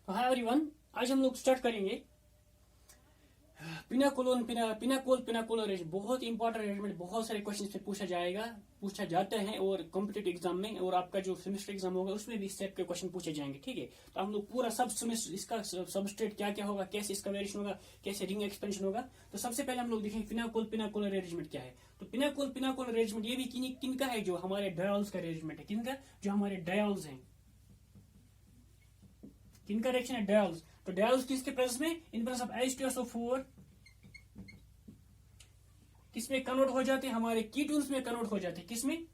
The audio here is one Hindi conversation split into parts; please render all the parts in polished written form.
हाय एवरीवन, आज हम लोग स्टार्ट करेंगे पिनाकोलोन पिनाकोल अरेंजमेंट। बहुत इंपॉर्टेंट अरेंजमेंट, बहुत सारे क्वेश्चन पे पूछा जाता है और कॉम्पिटेटिव एग्जाम में और आपका जो सेमेस्टर एग्जाम होगा उसमें भी इस टाइप के क्वेश्चन पूछे जाएंगे। ठीक है, तो हम लोग पूरा सब सेमेस्टर इसका सबस्ट्रेट क्या क्या होगा, कैसे इसका वेरिएशन होगा, कैसे रिंग एक्सपेंशन होगा। तो सबसे पहले हम लोग देखेंगे पिनाकोल अरेंजमेंट क्या है। तो पिनाकोल अरेंजमेंट ये भी किनका है, जो हमारे डायल्स का अरेंजमेंट है। किनका? जो हमारे डायल्स हैं। किनका रिएक्शन है? डायल्स। तो डायल्स किसके प्रेजेंस में? इन प्रेजेंस ऑफ H2SO4 किसमें कन्वर्ट हो जाते हैं? हमारे कीटोन्स में कन्वर्ट हो जाते हैं। किसमें?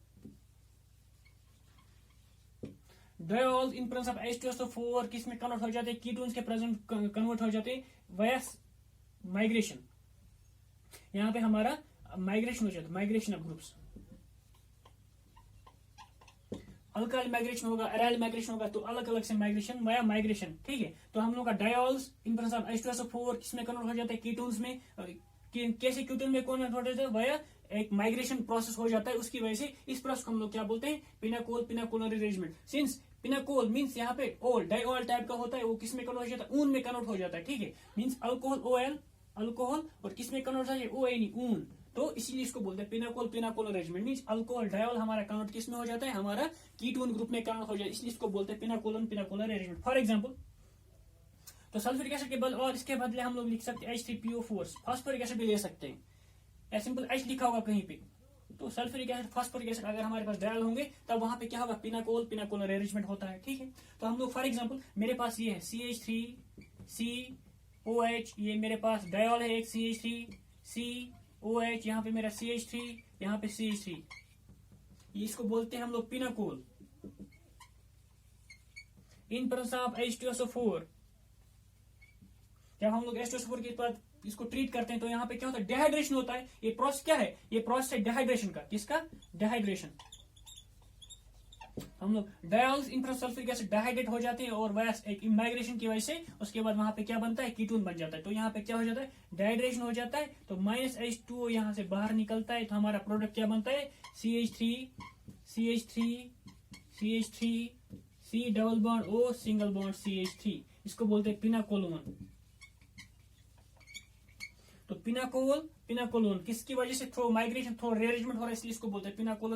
Dials in presence of H2SO4 किसमें कन्वर्ट हो जाते हैं? कीटोन्स के प्रेजेंट कन्वर्ट हो जाते हैं वाया माइग्रेशन। यहां पे हमारा माइग्रेशन हो जाता है, migration of groups. Alkyl migration होगा, एराइल माइग्रेशन होगा, तो अलग अलग से माइग्रेशन वाया माइग्रेशन। ठीक है, तो हम लोग का dials in presence of H2SO4 किसमें कन्वर्ट हो जाता है? कीटोन्स में। कैसे कीटोन में कन्वर्ट हो जाता है? वाया एक माइग्रेशन प्रोसेस हो जाता है, उसकी वजह से इस प्रोसेस को हम लोग क्या बोलते हैं? Pinacol arrangement. Since pinacol means यहाँ पे ओल डाइऑल टाइप का होता है, वो किसमें कन्वर्ट हो जाता है? ऊन में कन्वर्ट हो जाता है। ठीक है, मीन्स अल्कोहल OL अल्कोहल, और किसमें कन्वर्ट हो जाता है? ONE ऊन। तो इसीलिए इसको बोलते हैं पिनाकोल अरेंजमेंट। मीन्स अल्कोहल डायऑल हमारा कन्वर्ट किसमें हो जाता है? हमारा कीटोन ग्रुप में कन्वर्ट हो जाता है, इसलिए इसको बोलते हैं पिनाकोल अरेंजमेंट। फॉर एग्जाम्पल, तो सल्फ्यूरिक एसिड के बदले और इसके बदले हम लोग लिख सकते हैं H3PO4। फास्फोरिक एसिड भी ले सकते हैं, या सिंपल H लिखा होगा कहीं पे। तो सल्फ्यूरिक एसिड, फास्फोरिक एसिड अगर हमारे पास डायल होंगे तब वहां पे क्या होगा? पिनाकोल अरेंजमेंट होता है। ठीक है, तो हम लोग फॉर एग्जाम्पल मेरे पास ये है CH3COH, ये मेरे पास डायल है एक CH3COH, यहाँ पे मेरा CH3, यहाँ पे CH3, ये इसको बोलते हैं हम लोग pinacol in presence of H2SO4। जब हम लोग H2SO4 के बाद इसको ट्रीट करते हैं तो यहाँ पे क्या होता है? डिहाइड्रेशन होता है। ये प्रोसेस क्या है? ये प्रोसेस है डिहाइड्रेशन का। किसका? डिहाइड्रेशन। हम लोग डायल्स इन सल्फ्यूरिक एसिड डिहाइड्रेट हो जाते हैं और वैस एक माइग्रेशन की वजह से उसके बाद वहां पे क्या बनता है? कीटोन बन जाता है। तो यहाँ पे क्या हो जाता है? डिहाइड्रेशन हो जाता है, तो -H2O यहाँ से बाहर निकलता है, तो हमारा प्रोडक्ट क्या बनता है? CH3 C double bond O single bond CH3। इसको बोलते हैं पिनाकोलोन। तो पिनाकोलोन किसकी वजह से? थ्रो माइग्रेशन, थ्रो रेरेंजमेंट हो रहा है, इसलिए इसको बोलते हैं पिनाकोल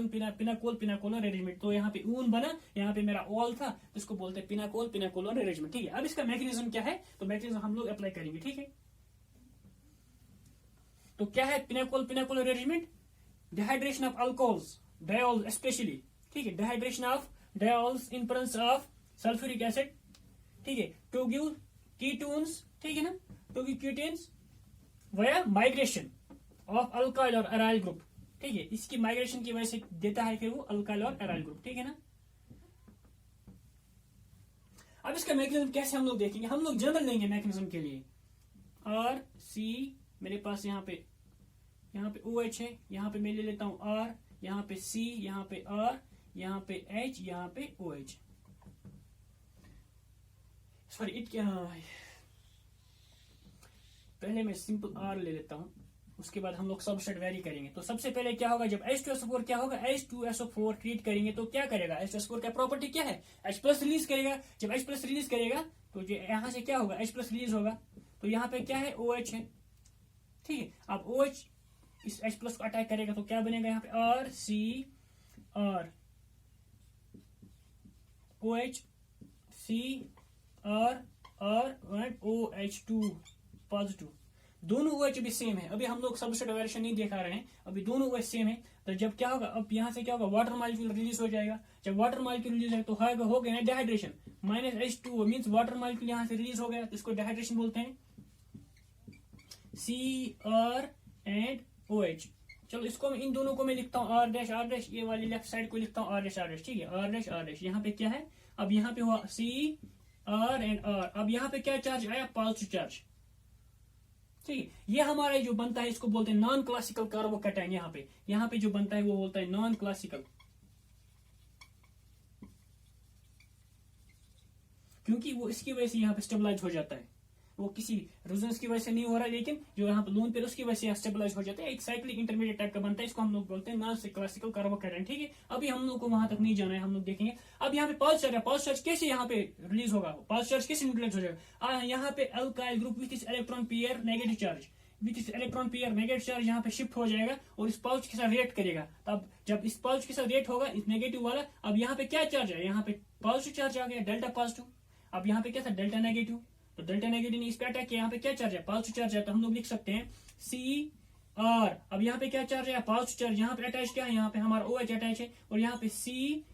अरेंजमेंट। तो यहाँ पे ऊन बना, यहाँ पे मेरा ऑल था, तो इसको बोलते हैं पिनाकोल अरेंजमेंट। ठीक है, अब इसका मैकेनिज्म क्या है? तो मैकेनिज्म हम लोग अप्लाई करेंगे। ठीक है, तो क्या है pinacol arrangement? Dehydration of alcohols, dials specially. ठीक है, dehydration of dials in presence of sulphuric acid. ठीक है, टू गिव कीटोन्स। ठीक है ना, टू गिव कीटोन्स वया माइग्रेशन ऑफ अल्काइल और एराइल ग्रुप। ठीक है, इसकी माइग्रेशन की वजह से देता है फिर वो अल्काइल और एराइल ग्रुप। ठीक है ना, अब इसका मैकेनिज्म कैसे हम लोग देखेंगे? हम लोग जनरल लेंगे मैकेनिज्म के लिए। RC मेरे पास यहाँ पे OH है, यहाँ पे मैं ले लेता हूं R, यहाँ पे C, यहाँ पे R, यहाँ पे H, यहाँ पे OH। सॉरी, पहले मैं सिंपल R ले लेता हूं, उसके बाद हम लोग सबस्ट्रेट वेरी करेंगे। तो सबसे पहले क्या होगा? जब H2SO4 क्या होगा? H2SO4 ट्रीट करेंगे तो क्या करेगा? H2SO4 का प्रॉपर्टी क्या है? H+ रिलीज करेगा। जब H+ रिलीज करेगा तो यहां से क्या होगा? H+ रिलीज होगा, तो यहाँ पे क्या है? OH है। ठीक है, अब OH इस H+ को अटैक करेगा तो क्या बनेगा? यहाँ पे RCR OH CR and OH2 positive. दोनों OH भी सेम है। अभी हम लोग सबस्ट्रेट वेरिएशन नहीं दिखा रहे हैं, अभी दोनों OH सेम है। तो जब क्या होगा? अब यहाँ से क्या होगा? वाटर मॉलिक्यूल रिलीज हो जाएगा। जब वाटर मॉलिक्यूल रिलीज है तो हो गया ना dehydration. -H2O means water molecule यहाँ से रिलीज हो गया, तो इसको डिहाइड्रेशन बोलते हैं। CR and OH। चलो इसको इन दोनों को मैं लिखता हूँ R', ये वाली लेफ्ट साइड को लिखता हूँ R'। ठीक है, R'। यहाँ पे क्या है? अब यहाँ पे हुआ CR एंड R। अब यहाँ पे क्या चार्ज आया? Positive charge. ठीक है, ये हमारा जो बनता है इसको बोलते हैं नॉन क्लासिकल कार्बोकैटायन। यहाँ पे जो बनता है वो बोलता है नॉन क्लासिकल, क्योंकि वो इसकी वजह से यहाँ पे स्टेबलाइज हो जाता है। वो किसी रीजंस की वजह से नहीं हो रहा है, लेकिन जो यहाँ पे लोन पेयर उसकी वजह से स्टेबलाइज हो जाता है, एक साइक्लिक इंटरमीडिएट टाइप का बनता है, इसको हम लोग बोलते हैं नॉन क्लासिकल कार्बोकेटाइन। ठीक है, अभी हम लोग को वहां तक नहीं जाना है, हम लोग देखेंगे। अब यहाँ पे पल्स चार्ज है, पल्स चार्ज कैसे यहाँ पे रिलीज होगा, पल्स चार्ज कैसे न्यूट्रलाइज हो जाएगा, यहाँ पे alkyl group with electron pair negative charge, with इस इलेक्ट्रॉन पेयर नेगेटिव चार्ज यहाँ पे शिफ्ट हो जाएगा और इस पाउच के साथ रिएक्ट करेगा। तब जब इस पाउच के साथ रिएक्ट होगा इस नेगेटिव वाला, अब यहाँ पे क्या चार्ज है, यहाँ पे पॉजिटिव चार्ज आ गया डेल्टा पॉजिटिव। अब यहाँ पे क्या था डेल्टा नेगेटिव, तो डेल्टा नेगेटिव ने इस पे अटैक किया, यहाँ पे क्या चार्ज है पॉजिटिव चार्ज है, तो हम लोग लिख सकते हैं सी आर। अब यहाँ पे क्या चार्ज है पॉजिटिव चार्ज, यहाँ पे अटैच क्या है, यहाँ पे हमारा OH अटैच है और यहाँ पे सी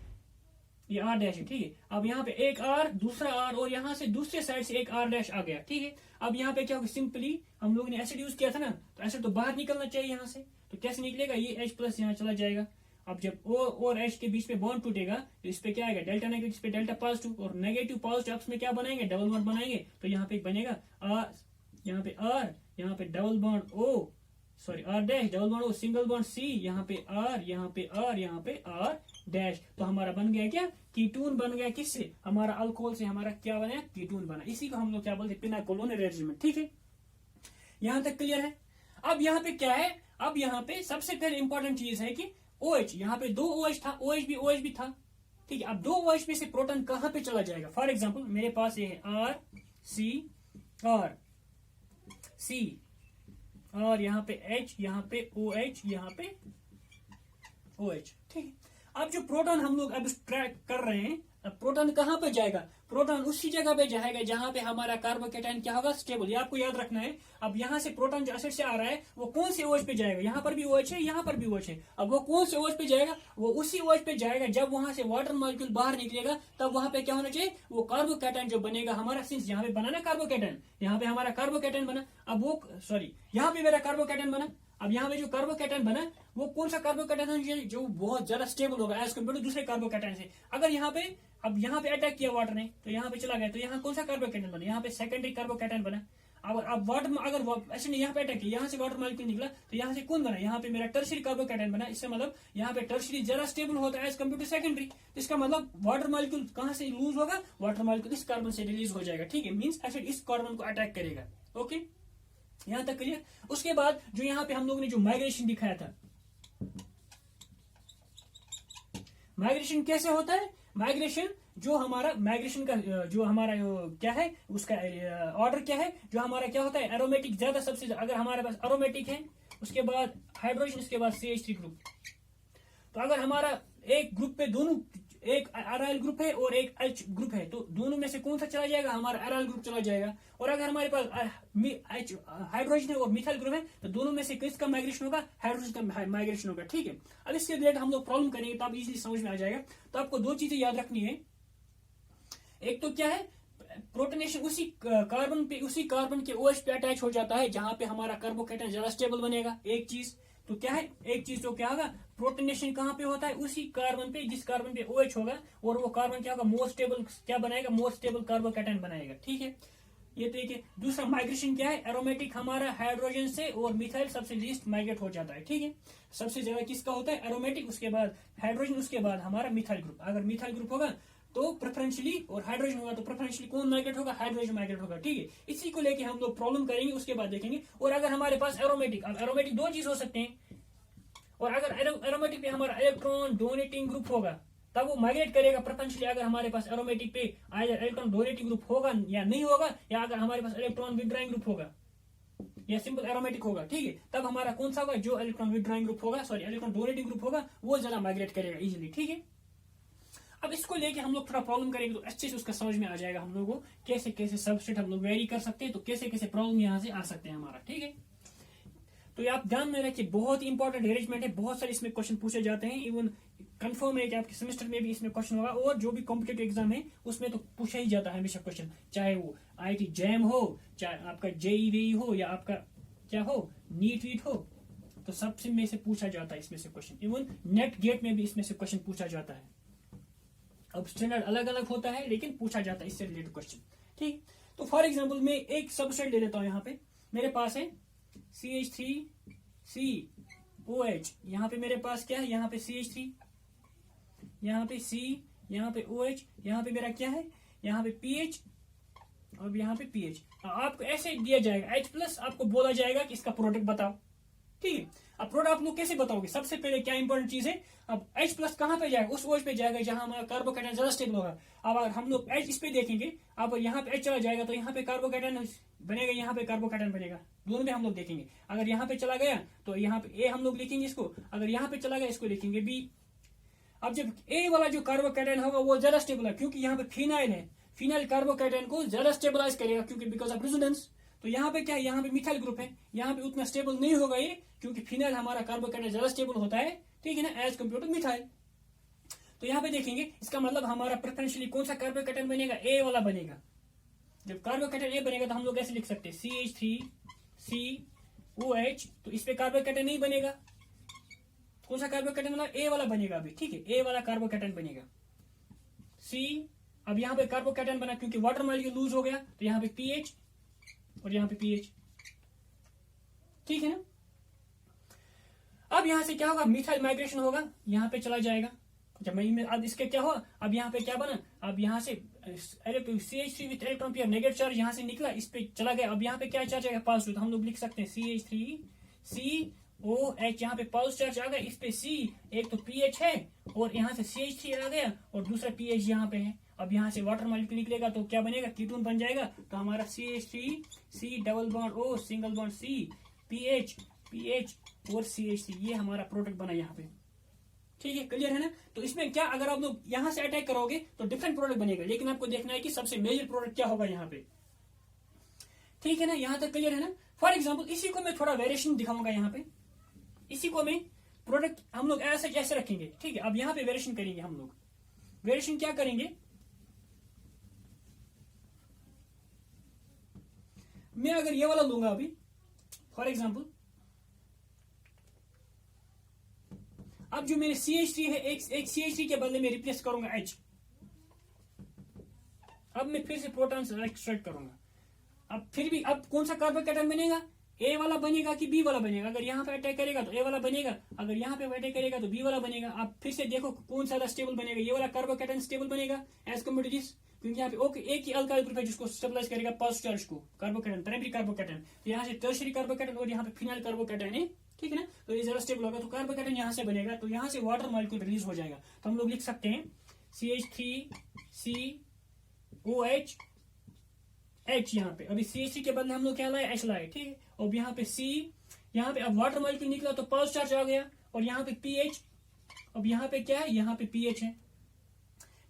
ये R डैश है। ठीक है, अब यहाँ पे एक R दूसरा R और यहाँ से दूसरे साइड से एक R डैश आ गया। ठीक है, अब यहाँ पे क्या होगा, सिंपली हम लोग ने एसिड यूज किया था ना, तो एसिड तो बाहर निकलना चाहिए यहाँ से, तो कैसे निकलेगा, ये H प्लस यहाँ चला जाएगा। अब जब O और H के बीच में बॉन्ड टूटेगा तो इस पे क्या आएगा डेल्टा नेगेटिव, इस पे डेल्टा पॉजिटिव, और नेगेटिव पॉजिटिव आपस में क्या बनाएंगे डबल बॉन्ड बनाएंगे, तो यहाँ पे बनेगा R, यहाँ पे R, यहाँ पे double bond O, sorry R dash double bond O, single bond C, यहाँ पे R, यहाँ पे R, यहाँ पे R डैश। तो हमारा बन गया क्या कीटोन बन गया, किससे, हमारा अल्कोहल से हमारा क्या बना कीटोन बना, इसी को हम लोग क्या बोलते हैं पिनाकोलोन अरेंजमेंट। ठीक है, यहां तक क्लियर है। अब यहाँ पे क्या है, अब यहाँ पे सबसे पहले इंपॉर्टेंट चीज है कि OH, यहाँ पे 2 OH था, OH भी था। ठीक है, अब 2 OH में से प्रोटॉन कहां पे चला जाएगा, फॉर एग्जाम्पल मेरे पास ये है R C R C और यहाँ पे H, यहाँ पे OH, यहाँ पे OH। ठीक है, अब जो प्रोटॉन हम लोग अब ट्रैक कर रहे हैं, अब प्रोटॉन कहां पे जाएगा, प्रोटॉन उसी जगह पे जाएगा जहां पे हमारा कार्बोकेटाइन क्या होगा स्टेबल, ये आपको याद रखना है। अब यहाँ से प्रोटॉन जो एसिड से आ रहा है वो कौन से OH पे जाएगा, यहाँ पर भी OH है, यहाँ पर भी OH है, अब वो कौन से OH पे जाएगा, वो उसी OH पे जाएगा जब वहां से वाटर मॉलिक्यूल बाहर निकलेगा, तब वहां पे क्या होना चाहिए, वो कार्बोकेटाइन जो बनेगा हमारा, सिंस यहाँ पे बना ना कार्बोकेटाइन, यहाँ पे हमारा कार्बोकेटाइन बना, अब वो सॉरी यहाँ पे मेरा कार्बोकेटाइन बना, अब यहाँ पे जो कार्बोकेटाइन बना वो कौन सा कार्बोकेटाइन है जो बहुत ज्यादा स्टेबल होगा एज कम्पेयर टू दूसरे कार्बोकेटाइन से। अगर यहाँ पे अब यहाँ पे अटैक किया वाटर ने तो यहाँ पे चला गया, तो यहाँ कौन सा कार्बोकेटाइन बना, यहाँ पे सेकेंडरी कार्बोकेटाइन बना। अब वाटर में अगर ऐसे यहाँ पे अटैक किया, यहाँ से वाटर मॉलिक्यूल निकला, तो यहाँ से कौन बना, यहाँ पे मेरा टर्शियरी कार्बोकेटाइन बना। इससे मतलब यहाँ पे टर्शियरी ज्यादा स्टेबल होता है एज कम्पेयर टू सेकेंडरी, तो इसका मतलब वाटर मॉलिक्यूल कहाँ से लूज होगा, वाटर मॉलिक्यूल इस कार्बन से रिलीज हो जाएगा। ठीक है, मीन्स एसिड इस कार्बन को अटैक करेगा। ओके, यहां तक क्लियर। उसके बाद जो यहाँ पे हम लोगों ने जो माइग्रेशन दिखाया था, माइग्रेशन कैसे होता है, माइग्रेशन जो हमारा माइग्रेशन का जो हमारा क्या है उसका ऑर्डर क्या है, जो हमारा क्या होता है एरोमेटिक ज्यादा सबसे, अगर हमारे पास एरोमेटिक है उसके बाद हाइड्रोजन, उसके बाद CH3 ग्रुप, तो अगर हमारा एक ग्रुप पे दोनों एक अराइल ग्रुप है और एक H ग्रुप है, तो दोनों में से कौन सा चला जाएगा, हमारा अराइल ग्रुप चला जाएगा। और अगर हमारे पास हाइड्रोजन है और मिथाइल ग्रुप है, तो दोनों में से किसका माइग्रेशन होगा, हाइड्रोजन का माइग्रेशन होगा। ठीक है, अब इसके रिलेटेड हम लोग प्रॉब्लम करेंगे तो आप इजीली समझ में आ जाएगा। तो आपको 2 चीजें याद रखनी है, एक तो क्या है प्रोटोनेशन उसी कार्बन के OH पे अटैच हो जाता है जहां पे हमारा कार्बोकेटाइन ज्यादा स्टेबल बनेगा, एक चीज तो क्या है, एक चीज तो क्या होगा प्रोटोनेशन कहां पे होता है, उसी कार्बन पे जिस कार्बन पे OH होगा, और वो कार्बन क्या होगा मोर स्टेबल क्या बनाएगा, मोर स्टेबल कार्बोकेटाइन बनाएगा। ठीक है, ये तो एक है। दूसरा माइग्रेशन क्या है, एरोमेटिक हमारा हाइड्रोजन से और मिथाइल सबसे लीस्ट माइग्रेट हो जाता है। ठीक है, सबसे ज्यादा किसका होता है एरोमेटिक, उसके बाद हाइड्रोजन, उसके बाद हमारा मिथाइल ग्रुप। अगर मिथाइल ग्रुप होगा तो प्रेफरेंशियली, और हाइड्रोजन होगा तो प्रेफरेंशियली कौन माइग्रेट होगा, हाइड्रोजन माइग्रेट होगा। ठीक है, इसी को लेके हम लोग प्रॉब्लम करेंगे, उसके बाद देखेंगे। और अगर हमारे पास एरोमेटिक, अब एरोमेटिक 2 चीज हो सकते हैं, और अगर एरोमेटिक पे हमारा इलेक्ट्रॉन डोनेटिंग ग्रुप होगा तब वो माइग्रेट करेगा प्रेफरेंशियली। अगर हमारे पास एरोमेटिक पे इलेक्ट्रॉन डोनेटिंग ग्रुप होगा या नहीं होगा, या अगर हमारे पास इलेक्ट्रॉन विड्रॉइंग ग्रुप होगा या सिंपल एरोमेटिक होगा, ठीक है, तब हमारा कौन सा होगा, जो इलेक्ट्रॉन विड्रॉइंग ग्रुप होगा, सॉरी इलेक्ट्रॉन डोनेटिंग ग्रुप होगा, वो ज्यादा माइग्रेट करेगा इजीली। ठीक है, अब इसको लेके हम लोग थोड़ा प्रॉब्लम करेंगे तो अच्छे से उसका समझ में आ जाएगा हम लोगों को कैसे कैसे सबस्ट्रेट हम लोग वेरी कर सकते हैं, तो कैसे कैसे प्रॉब्लम यहाँ से आ सकते हैं हमारा। ठीक है, तो ये आप ध्यान में रखिए, बहुत ही इंपॉर्टेंट अरेंजमेंट है, बहुत सारे इसमें क्वेश्चन पूछे जाते हैं, इवन कंफर्म है कि आपके सेमेस्टर में भी इसमें क्वेश्चन होगा, और जो भी कॉम्पिटेटिव एग्जाम है उसमें तो पूछा ही जाता है हमेशा क्वेश्चन, चाहे वो IIT जैम हो, चाहे आपका JEE हो, या आपका क्या हो नीट वीट हो, तो सबसे में से पूछा जाता है इसमें से क्वेश्चन। इवन नेट गेट में भी इसमें से क्वेश्चन पूछा जाता है। अब स्टैंडर्ड अलग अलग होता है लेकिन पूछा जाता है इससे रिलेटेड क्वेश्चन। ठीक, तो फॉर एग्जाम्पल मैं एक सबसेट ले लेता हूं। यहाँ पे मेरे पास है CH3COH, यहाँ पे मेरे पास क्या है, यहाँ पे CH3, यहाँ पे C, यहाँ पे OH, यहाँ पे मेरा क्या है, यहाँ पे PH, अब यहाँ पे पीएच आपको ऐसे दिया जाएगा H प्लस, आपको बोला जाएगा कि इसका प्रोडक्ट बताओ, ठीक है। अब प्रोडक्ट आप लोग कैसे बताओगे, सबसे पहले क्या इंपॉर्टेंट चीज है, अब H प्लस कहाँ पे जाएगा, उस ओज पे जाएगा जहां हमारा कार्बोकेटायन ज्यादा स्टेबल होगा। अब अगर हम लोग H इस पे देखेंगे, अब यहाँ पे H चला जाएगा तो यहाँ पे कार्बोकेटायन बनेगा, यहाँ पे कार्बोकेटायन बनेगा, दोनों में हम लोग देखेंगे। अगर यहाँ पे चला गया तो यहाँ पे A हम लोग लिखेंगे इसको, अगर यहाँ पे चला गया इसको लिखेंगे B। अब जब A वाला जो कार्बोकेटायन होगा वो ज्यादा स्टेबल है, क्योंकि यहाँ पे फिनाइल है, फिनाइल कार्बोकेटायन को ज्यादा स्टेबलाइज करेगा, क्योंकि बिकॉज ऑफ रेजोनेंस। तो यहाँ पे क्या है, यहाँ पे मिथाइल ग्रुप है, यहाँ पे उतना स्टेबल नहीं होगा ये, क्योंकि फिनाइल हमारा कार्बोकेटायन ज्यादा स्टेबल होता है, ठीक है ना, एज कम्पेयर टू मिथाइल। तो यहाँ पे देखेंगे, इसका मतलब हमारा प्रेफरेंशियली कौन सा कार्बोकेटायन बनेगा, ए वाला बनेगा। जब कार्बोकेटायन ए बनेगा तो हम लोग ऐसे लिख सकते हैं CH3COH, तो इस पे कार्बोकेटायन नहीं बनेगा, कौन सा कार्बोकेटायन बना, ए वाला बनेगा अभी, ठीक है, ए वाला कार्बोकेटायन बनेगा C। अब यहाँ पे कार्बोकेटायन बना, क्योंकि वाटर मॉलिक्यूल लूज हो गया, तो यहाँ पे पीएच और यहाँ पे पीएच, ठीक है ना। अब यहां से क्या होगा, मिथाइल माइग्रेशन होगा, यहाँ पे चला जाएगा। जब मैं अब इसके क्या हुआ, अब यहाँ पे क्या बना, अब यहाँ से CH3 with electron pair negative charge यहाँ से निकला, इस पे चला गया, अब यहाँ पे क्या चार्ज आएगा, पॉजिटिव। तो हम लोग लिख सकते हैं CH3COH, यहाँ पे पॉजिटिव चार्ज आ गया, इस पे C, एक तो पीएच है और यहाँ से CH3 आ गया और दूसरा पीएच यहाँ पे है। अब यहाँ से वाटर मॉलिक्यूल निकलेगा तो क्या बनेगा, कीटोन बन जाएगा। तो हमारा CH3C double bond O single bond C pH और CH3, ये हमारा प्रोडक्ट बना यहाँ पे, ठीक है, क्लियर है ना। तो इसमें क्या, अगर आप लोग यहां से अटैक करोगे तो डिफरेंट प्रोडक्ट बनेगा, लेकिन आपको देखना है कि सबसे मेजर प्रोडक्ट क्या होगा यहाँ पे, ठीक है ना, यहां तक क्लियर है ना। फॉर एग्जाम्पल इसी को मैं थोड़ा वेरिएशन दिखाऊंगा यहाँ पे, इसी को मैं प्रोडक्ट हम लोग ऐसे कैसे रखेंगे, ठीक है। अब यहाँ पे वेरिएशन करेंगे हम लोग, वेरिएशन क्या करेंगे, मैं अगर ये वाला लूंगा अभी फॉर एग्जाम्पल, अब जो मेरे CH3 है, एक CH3 के बदले में रिप्लेस करूंगा H। अब मैं फिर से प्रोटॉन से एक्सट्रैक्ट करूंगा, अब फिर भी अब कौन सा कार्बोकेटायन बनेगा, ए वाला बनेगा कि बी वाला बनेगा। अगर यहाँ पे अटैक करेगा तो ए वाला बनेगा, अगर यहाँ पे अटैक करेगा तो बी वाला बनेगा। अब फिर से देखो कौन सा स्टेबल बनेगा, ये वाला कार्बोकेटायन स्टेबल बनेगा एज कम्पेयर टू दिस, क्योंकि यहाँ पे ओके एक ही अल्काइल ग्रुप है जिसको स्टेबलाइज करेगा पॉजिटिव चार्ज को, कार्बोकेटायन प्राइमरी कार्बोकेटायन। तो यहाँ से टर्शियरी कार्बोकेटायन और यहाँ पे फिनाइल कार्बोकेटायन है, ठीक है ना। तो ये जरा स्टेबल होगा तो कार्बोकेटायन यहाँ से बनेगा, तो यहाँ से वाटर मॉलिक्यूल रिलीज हो जाएगा। तो हम लोग लिख सकते हैं CH3COH H, यहाँ पे अभी CH3 के बदले हम लोग क्या लाए, H लाए, ठीक है। और यहाँ पे C, यहाँ पे अब वाटर मॉलिक्यूल निकला तो पॉजिटिव चार्ज आ गया, और यहाँ पे पीएच, अब यहाँ पे क्या है, यहाँ पे पीएच है,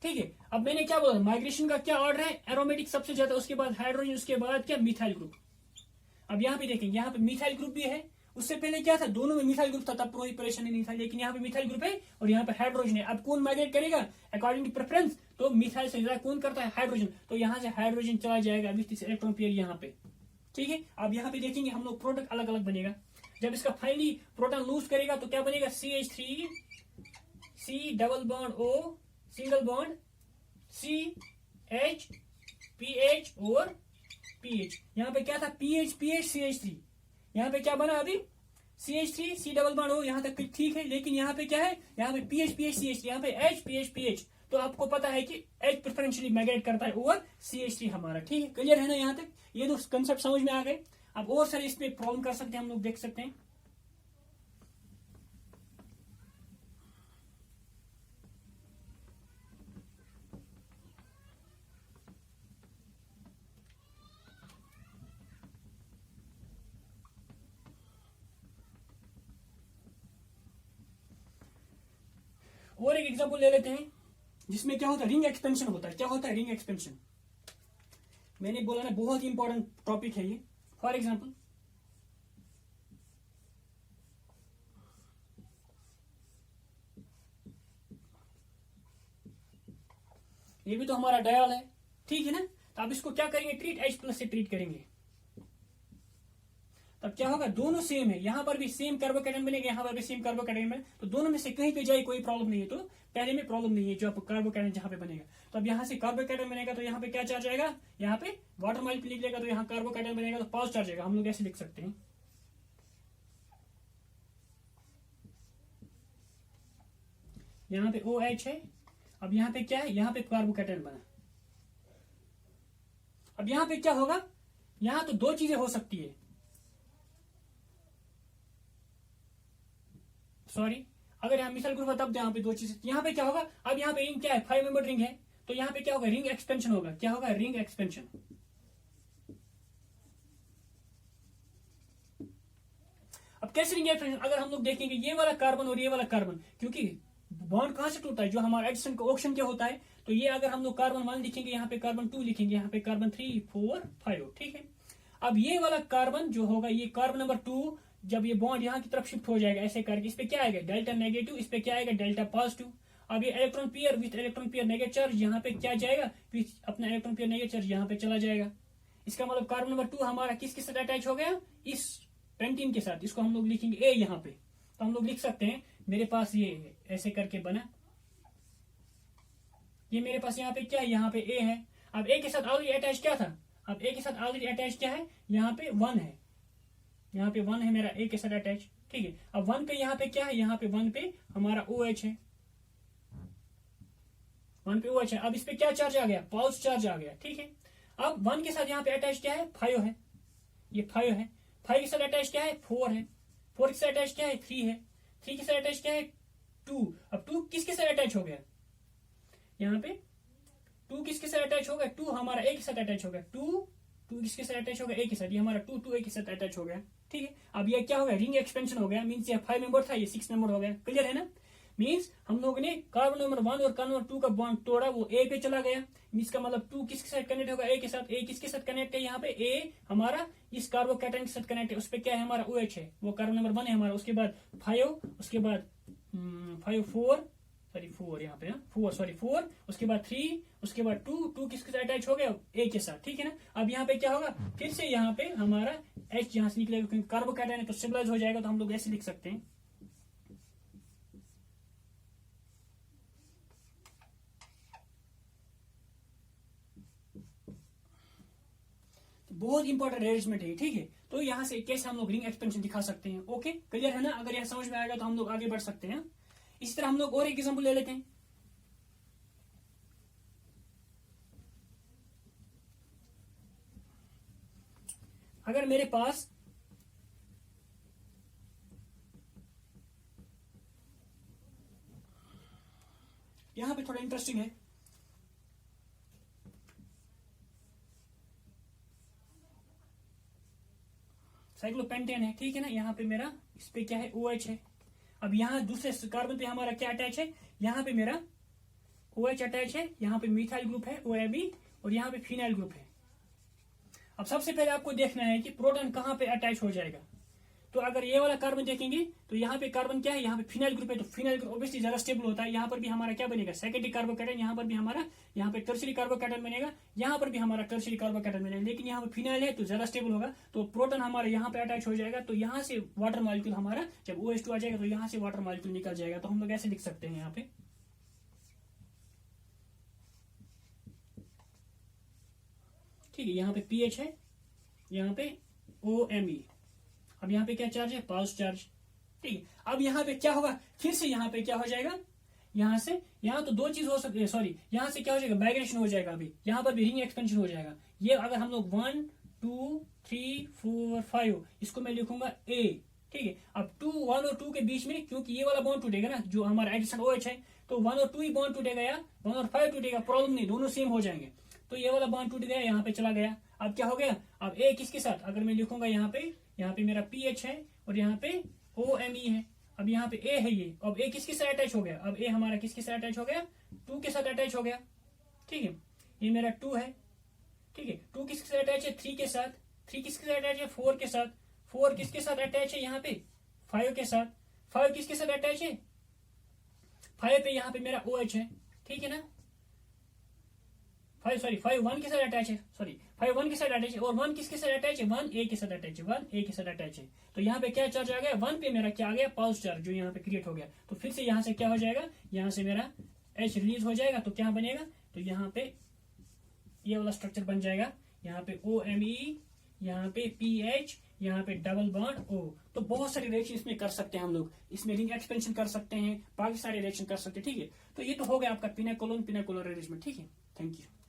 ठीक है। अब मैंने क्या बोला, माइग्रेशन का क्या ऑर्डर है, एरोमेटिक सबसे ज्यादा, उसके बाद हाइड्रोजन, उसके बाद क्या, मिथाइल ग्रुप। अब यहाँ पे देखेंगे, यहाँ पे मिथाइल ग्रुप भी है, उससे पहले क्या था, दोनों में मिथाइल ग्रुप था, तब कोई परेशानी नहीं था, लेकिन यहाँ पे मिथाइल ग्रुप है और यहाँ पे हाइड्रोजन है। अब कौन माइग्रेट करेगा अकॉर्डिंग टू प्रेफरेंस, तो मिथाइल से ज्यादा कौन करता है, हाइड्रोजन। तो यहाँ से हाइड्रोजन चला जाएगा विथ दिस इलेक्ट्रॉन पेयर यहाँ पे, ठीक है। अब यहाँ पे देखेंगे हम लोग प्रोडक्ट अलग अलग बनेगा। जब इसका फाइनली प्रोटॉन लूज करेगा तो क्या बनेगा, CH3C double bond O single bond CH PH और PH। यहाँ पे क्या था, PH CH3, यहाँ पे क्या बना अभी CH3C डबल बॉन्ड O, यहाँ तक ठीक है। लेकिन यहाँ पे क्या है, यहाँ पे PH CH3, यहाँ पे H PH। तो आपको पता है कि H प्रेफरेंशियली माइग्रेट करता है ओवर CH3 हमारा, ठीक है, क्लियर है ना यहाँ तक। ये दो कंसेप्ट समझ में आ गए। अब और सारे इसमें प्रॉब्लम कर सकते हैं हम लोग, देख सकते हैं। और एक एग्जांपल ले लेते हैं जिसमें क्या होता है, रिंग एक्सपेंशन होता है। क्या होता है रिंग एक्सपेंशन, मैंने बोला ना बहुत ही इंपॉर्टेंट टॉपिक है ये। फॉर एग्जांपल ये भी तो हमारा डायल है, ठीक है ना। तो अब इसको क्या करेंगे, ट्रीट H प्लस से ट्रीट करेंगे। तब क्या होगा, दोनों सेम है, यहाँ पर भी सेम कार्बोकेटायन बनेगा, यहाँ पर भी सेम कार्बोकेटायन बने, तो दोनों में से कहीं पे जाए कोई प्रॉब्लम नहीं है। तो पहले में प्रॉब्लम नहीं है, जो आपको कार्बोकेटायन जहाँ पे बनेगा। तो अब यहाँ से कार्बोकेटायन बनेगा तो यहाँ पे क्या चार्ज आएगा, यहाँ पे वाटर मॉलिक्यूल निकलेगा तो यहाँ कार्बोकेटायन बनेगा तो पॉजिटिव चार्ज आएगा। हम लोग ऐसे लिख सकते हैं, यहाँ पे OH है, अब यहाँ पे क्या है, यहाँ पे कार्बोकेटायन बना। अब यहाँ पे क्या होगा, यहाँ तो दो चीजें हो सकती है, सॉरी, अगर यहाँ मिसाइल ग्रुप है तब यहाँ पे दो चीजें, यहाँ पे क्या होगा, अब यहाँ पे रिंग क्या है, 5 मेंबर रिंग है, तो यहाँ पे क्या होगा, रिंग एक्सपेंशन होगा, क्या होगा, रिंग एक्सपेंशन। अब कैसे रिंग एक्सपेंशन, अगर हम लोग देखेंगे ये वाला कार्बन और ये वाला कार्बन, क्योंकि बॉन्ड कहां से टूटता है, जो हमारा एडिशन ऑक्सीजन क्या होता है, तो ये अगर हम लोग कार्बन 1 लिखेंगे, यहाँ पे कार्बन 2 लिखेंगे, यहाँ पे कार्बन 3 4 5, ठीक है। अब ये वाला कार्बन जो होगा, ये कार्बन नंबर 2, जब ये बॉन्ड यहाँ की तरफ शिफ्ट हो जाएगा ऐसे करके, इस पे क्या आएगा, डेल्टा नेगेटिव, इस पे क्या आएगा, डेल्टा पॉजिटिव। अब ये electron pair with electron pair negative charge यहाँ पे क्या जाएगा, अपना इलेक्ट्रॉन पेयर नेगेटिव चार्ज यहाँ पे चला जाएगा। इसका मतलब कार्बन नंबर 2 हमारा किसके साथ अटैच हो गया, इस पेंटीन के साथ, इसको हम लोग लिखेंगे ए यहाँ पे। तो हम लोग लिख सकते हैं, मेरे पास ये ऐसे करके बना, ये मेरे पास यहाँ पे क्या है, यहाँ पे ए है। अब ए के साथ ऑलरेडी अटैच क्या था, अब ए के साथ ऑलरेडी अटैच क्या है, यहाँ पे 1 है, यहाँ पे 1 है मेरा ए के साथ अटैच, ठीक है। अब 1 पे यहाँ पे क्या है, यहाँ पे 1 पे हमारा OH है, 1 पे OH है। अब इस पे क्या चार्ज आ गया, पॉजिटिव चार्ज आ गया, ठीक है। अब 1 के साथ यहाँ पे अटैच क्या है, 5 है, ये 5 है। 5 के साथ अटैच क्या है, 4 है। 4 के साथ अटैच क्या है, 3 है। 3 के साथ अटैच क्या है, 2। अब 2 किसके साथ अटैच हो गया, यहाँ पे 2 किसके साथ अटैच होगा, 2 हमारा ए के साथ अटैच हो गया, 2 किसके साथ अटैच होगा, ए के साथ, ये हमारा 2 ए के साथ अटैच हो गया, ठीक है। अब ये क्या हो गया, रिंग एक्सपेंशन हो गया, मीन्स ये 5 मेंबर था, ये 6 मेंबर हो गया, क्लियर है ना। मीन्स हम लोग ने कार्बन नंबर 1 और कार्बन नंबर 2 का बॉन्ड तोड़ा, वो ए पे चला गया। मीन्स का मतलब 2 किसके साथ कनेक्ट होगा, ए के साथ। ए किसके साथ कनेक्ट है, यहाँ पे ए हमारा इस कार्बोकैटायन के साथ कनेक्ट है, उस पे क्या है हमारा OH है, वो कार्बन नंबर 1 है हमारा। उसके बाद 5, उसके बाद 4 यहाँ पे 4, उसके बाद 3, उसके बाद 2 किसके साथ अटैच हो गया, ए के साथ, ठीक है ना। अब यहाँ पे क्या होगा, फिर से यहाँ पे हमारा H यहाँ से निकलेगा, क्योंकि कार्बोकैटायन है तो स्टेबलाइज हो जाएगा, तो हम लोग ऐसे लिख सकते हैं, बहुत इंपॉर्टेंट अरेंजमेंट है, ठीक है। तो यहाँ से कैसे हम लोग रिंग एक्सपेंशन दिखा सकते हैं, ओके, क्लियर है ना। अगर यह समझ में आएगा तो हम लोग आगे बढ़ सकते हैं। इसी तरह हम लोग और एक एग्जांपल ले लेते हैं। अगर मेरे पास यहां पे थोड़ा इंटरेस्टिंग है, साइक्लोपेंटेन है, ठीक है ना। यहाँ पे मेरा इस पे क्या है, OH है। अब यहाँ दूसरे कार्बन पे हमारा क्या अटैच है, यहाँ पे मेरा OH अटैच है, यहाँ पे मिथाइल ग्रुप है OAB, और यहाँ पे फिनाइल ग्रुप है। अब सबसे पहले आपको देखना है कि प्रोटॉन कहाँ पे अटैच हो जाएगा। तो अगर ये वाला कार्बन देखेंगे तो यहाँ पे कार्बन क्या है, यहाँ पे फिनाइल ग्रुप है, तो फिनाइल ग्रुप ऑब्वियसली ज्यादा स्टेबल होता है। यहाँ पर भी हमारा क्या बनेगा, सेकेंडरी कार्बोकैटायन, यहाँ पर भी हमारा, यहाँ पे टर्शियरी कार्बोकैटायन बनेगा, यहाँ पर भी हमारा टर्शियरी कार्बोकैटायन बनेगा, लेकिन यहाँ पे फिनाइल है तो ज्यादा स्टेबल होगा, तो प्रोटॉन हमारा यहाँ पे अटैच हो जाएगा। तो यहाँ से वाटर मॉलिक्यूल हमारा जब OH2 आ जाएगा तो यहाँ से वाटर मॉलिक्यूल निकल जाएगा। तो हम लोग ऐसे लिख सकते हैं यहाँ पे, ठीक है। यहाँ पे pH है, यहाँ पे OMe। अब यहाँ पे क्या चार्ज है, पॉजिटिव चार्ज, ठीक है। अब यहाँ पे क्या होगा, फिर से यहाँ पे क्या हो जाएगा, यहाँ से यहाँ तो दो चीज हो सकती है, सॉरी, यहाँ से क्या हो जाएगा, माइग्रेशन हो जाएगा। अभी यहाँ पर भी रिंग एक्सपेंशन हो जाएगा। ये अगर हम लोग 1 2 3 4 5, इसको मैं लिखूंगा A, ठीक है। अब 1 और 2 के बीच में, क्योंकि ये वाला बॉन्ड टूटेगा ना, जो हमारा एडिशन OH है, तो 1 और 2 ही बॉन्ड टूटेगा, या 1 और 5 टूटेगा, प्रॉब्लम नहीं, दोनों सेम हो जाएंगे। तो ये वाला बॉन्ड टूट गया, यहाँ पे चला गया। अब क्या हो गया, अब A किसके साथ, अगर मैं लिखूंगा यहाँ पे मेरा pH है और यहाँ पे OMe है। अब यहाँ पे A है ये, अब A किसके साथ अटैच हो गया, अब A हमारा किसके साथ अटैच हो गया, 2 के साथ अटैच हो गया, ठीक है। ये मेरा 2 है, ठीक है। 2 किसके साथ अटैच है, 3 के साथ। 3 किसके साथ अटैच है, 4 के साथ। 4 किसके साथ अटैच है, यहाँ पे 5 के साथ। 5 किसके साथ अटैच है, 5 पे यहाँ पे मेरा OH है, ठीक है ना। 5 1 के साथ अटैच है, 5 1 के साथ अटैच है, और 1 किसके साथ अटैच है, 1 A के साथ अटैच है, 1 A के साथ अटैच है। तो यहाँ पे क्या चार्ज आ गया, 1 पे मेरा क्या आ गया, पॉजिटिव चार्ज, जो यहाँ पे क्रिएट हो गया। तो फिर से यहाँ से क्या हो जाएगा, यहाँ से मेरा H रिलीज हो जाएगा, तो क्या बनेगा, तो यहाँ पे ये वाला स्ट्रक्चर बन जाएगा। यहाँ पे OMe, यहाँ पे pH, यहाँ पे डबल बॉन्ड O। तो बहुत सारे रिएक्शन इसमें कर सकते हैं हम लोग, इसमें रिंग एक्सपेंशन कर सकते हैं, बाकी सारे रिएक्शन कर सकते हैं, ठीक है। तो ये तो हो गया आपका पिनाकोलोन पिनाकोलर अरेंजमेंट, ठीक है। Thank you.